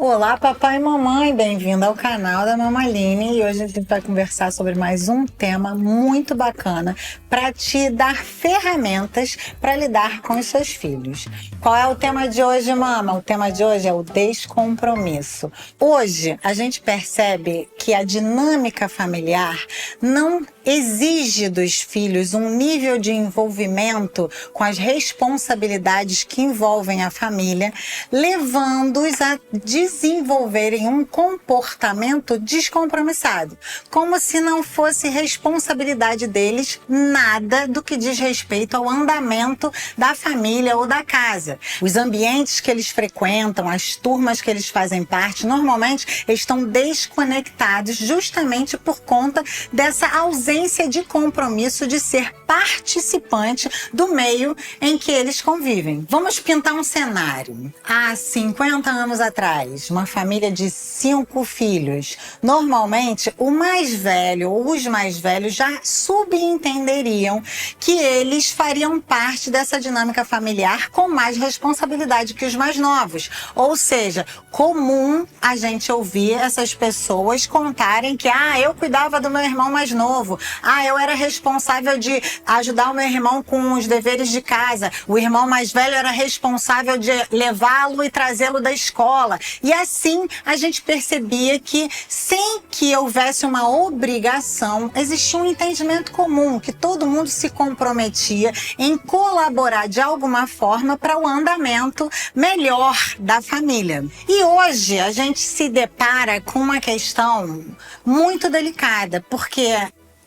Olá, papai e mamãe, bem-vindo ao canal da Mamaline. E hoje a gente vai conversar sobre mais um tema muito bacana para te dar ferramentas para lidar com os seus filhos. Qual é o tema de hoje, mama? O tema de hoje é o descompromisso. Hoje a gente percebe que a dinâmica familiar não exige dos filhos um nível de envolvimento com as responsabilidades que envolvem a família, levando-os a desenvolverem um comportamento descompromissado, como se não fosse responsabilidade deles nada do que diz respeito ao andamento da família ou da casa. Os ambientes que eles frequentam, as turmas que eles fazem parte, normalmente estão desconectados justamente por conta dessa ausência de compromisso de ser participante do meio em que eles convivem. Vamos pintar um cenário. Há 50 anos atrás, uma família de 5 filhos. Normalmente, o mais velho ou os mais velhos já subentenderiam que eles fariam parte dessa dinâmica familiar com mais responsabilidade que os mais novos. Ou seja, comum a gente ouvir essas pessoas contarem que eu cuidava do meu irmão mais novo, eu era responsável de ajudar o meu irmão com os deveres de casa, o irmão mais velho era responsável de levá-lo e trazê-lo da escola. E assim a gente percebia que, sem que houvesse uma obrigação, existia um entendimento comum, que todo mundo se comprometia em colaborar de alguma forma para o andamento melhor da família. E hoje a gente se depara com uma questão muito delicada, porque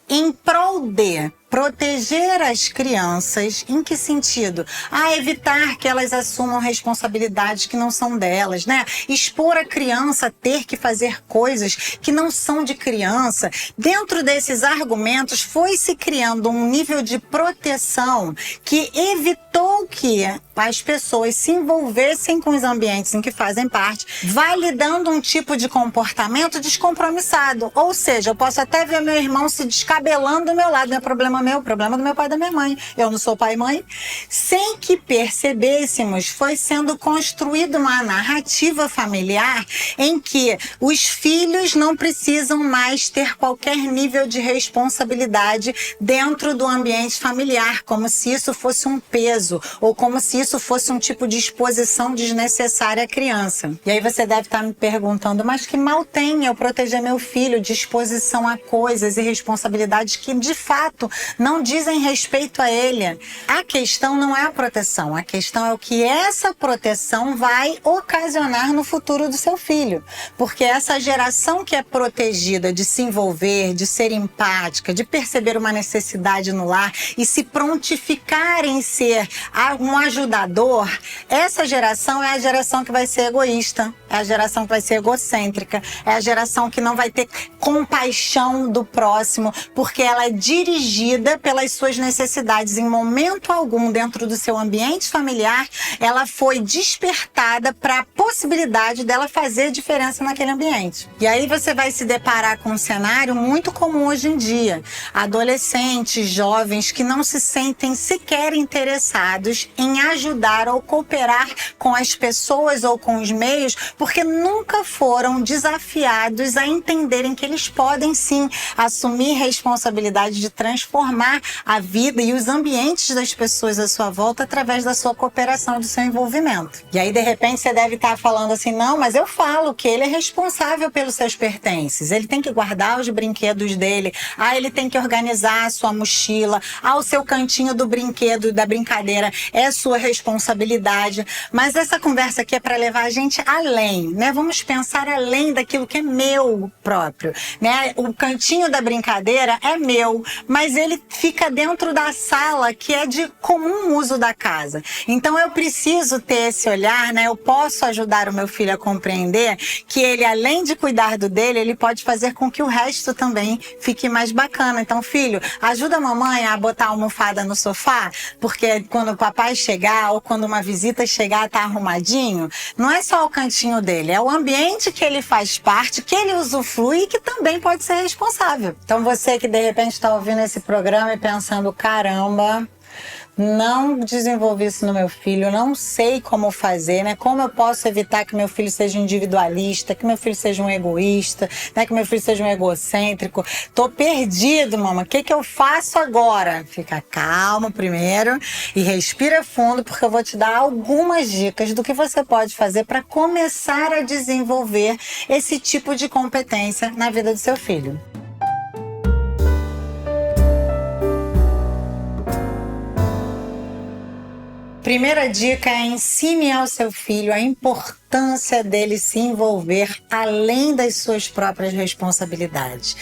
em prol de proteger as crianças, em que sentido? Evitar que elas assumam responsabilidades que não são delas, né? Expor a criança a ter que fazer coisas que não são de criança. Dentro desses argumentos, foi se criando um nível de proteção que evitou que as pessoas se envolvessem com os ambientes em que fazem parte, validando um tipo de comportamento descompromissado. Ou seja, eu posso até ver meu irmão se descabelando do meu lado, não é problema meu, problema do meu pai e da minha mãe. Eu não sou pai e mãe. Sem que percebêssemos, foi sendo construída uma narrativa familiar em que os filhos não precisam mais ter qualquer nível de responsabilidade dentro do ambiente familiar, como se isso fosse um peso, ou como se isso fosse um tipo de exposição desnecessária à criança. E aí você deve estar me perguntando, mas que mal tem eu proteger meu filho de exposição a coisas e responsabilidades que de fato não dizem respeito a ele. A questão não é a proteção, a questão é o que essa proteção vai ocasionar no futuro do seu filho. Porque essa geração que é protegida de se envolver, de ser empática, de perceber uma necessidade no lar e se prontificar em ser um ajudador, essa geração é a geração que vai ser egoísta, é a geração que vai ser egocêntrica, é a geração que não vai ter compaixão do próximo, porque ela é dirigida pelas suas necessidades. Em momento algum, dentro do seu ambiente familiar, ela foi despertada para a possibilidade dela fazer diferença naquele ambiente. E aí você vai se deparar com um cenário muito comum hoje em dia. Adolescentes, jovens que não se sentem sequer interessados em ajudar ou cooperar com as pessoas ou com os meios, porque nunca foram desafiados a entenderem que eles podem sim assumir responsabilidade de transformar a vida e os ambientes das pessoas à sua volta através da sua cooperação e do seu envolvimento. E aí, de repente, você deve estar falando assim, não, mas eu falo que ele é responsável pelos seus pertences, ele tem que guardar os brinquedos dele, ele tem que organizar a sua mochila, o seu cantinho do brinquedo, da brincadeira, é sua responsabilidade. Mas essa conversa aqui é para levar a gente além, né? Vamos pensar além daquilo que é meu próprio, né? O cantinho da brincadeira é meu, mas ele fica dentro da sala que é de comum uso da casa. Então eu preciso ter esse olhar, né? Eu posso ajudar o meu filho a compreender que ele, além de cuidar do dele, ele pode fazer com que o resto também fique mais bacana. Então, filho, ajuda a mamãe a botar a almofada no sofá, porque quando o papai chegar ou quando uma visita chegar, tá arrumadinho. Não é só o cantinho dele, é o ambiente que ele faz parte, que ele usufrui e que também pode ser responsável. Então você que de repente está ouvindo esse programa e pensando, caramba, não desenvolvi isso no meu filho, não sei como fazer, né? Como eu posso evitar que meu filho seja individualista, que meu filho seja um egoísta, né? Que meu filho seja um egocêntrico. Tô perdido, mamãe. O que que eu faço agora? Fica calmo primeiro e respira fundo, porque eu vou te dar algumas dicas do que você pode fazer para começar a desenvolver esse tipo de competência na vida do seu filho. Primeira dica é ensine ao seu filho a importância dele se envolver além das suas próprias responsabilidades.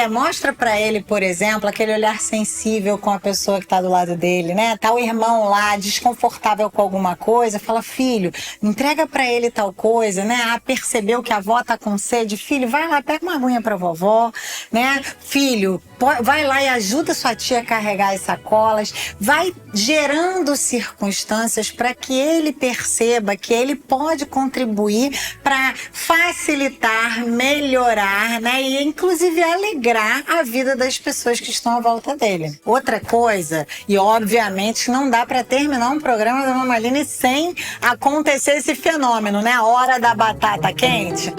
Mostra para ele, por exemplo, aquele olhar sensível com a pessoa que está do lado dele, né? Tá o irmão lá desconfortável com alguma coisa, fala: filho, entrega para ele tal coisa, né? Percebeu que a avó tá com sede, filho, vai lá, pega uma aguinha para vovó, né? Filho, vai lá e ajuda sua tia a carregar as sacolas, vai gerando circunstâncias para que ele perceba que ele pode contribuir para facilitar, melhorar, né? E inclusive alegrar a vida das pessoas que estão à volta dele. Outra coisa, e obviamente não dá para terminar um programa da Mamãe Aline sem acontecer esse fenômeno, né? A hora da batata quente.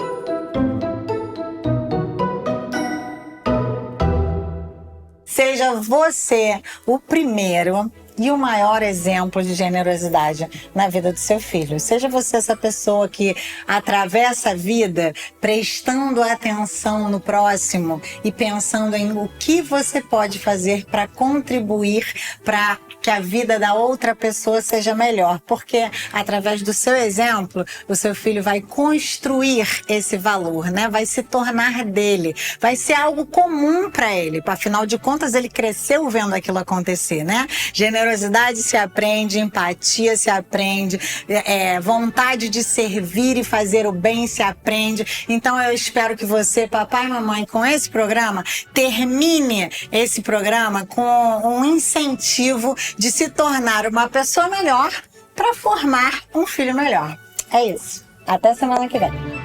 Seja você o primeiro e o maior exemplo de generosidade na vida do seu filho. Seja você essa pessoa que atravessa a vida prestando atenção no próximo e pensando em o que você pode fazer para contribuir para que a vida da outra pessoa seja melhor. Porque através do seu exemplo, o seu filho vai construir esse valor, né? Vai se tornar dele, vai ser algo comum para ele. Afinal de contas, ele cresceu vendo aquilo acontecer, né? Generosidade se aprende, empatia se aprende, vontade de servir e fazer o bem se aprende. Então eu espero que você, papai e mamãe, com esse programa, termine esse programa com um incentivo de se tornar uma pessoa melhor para formar um filho melhor. É isso. Até semana que vem.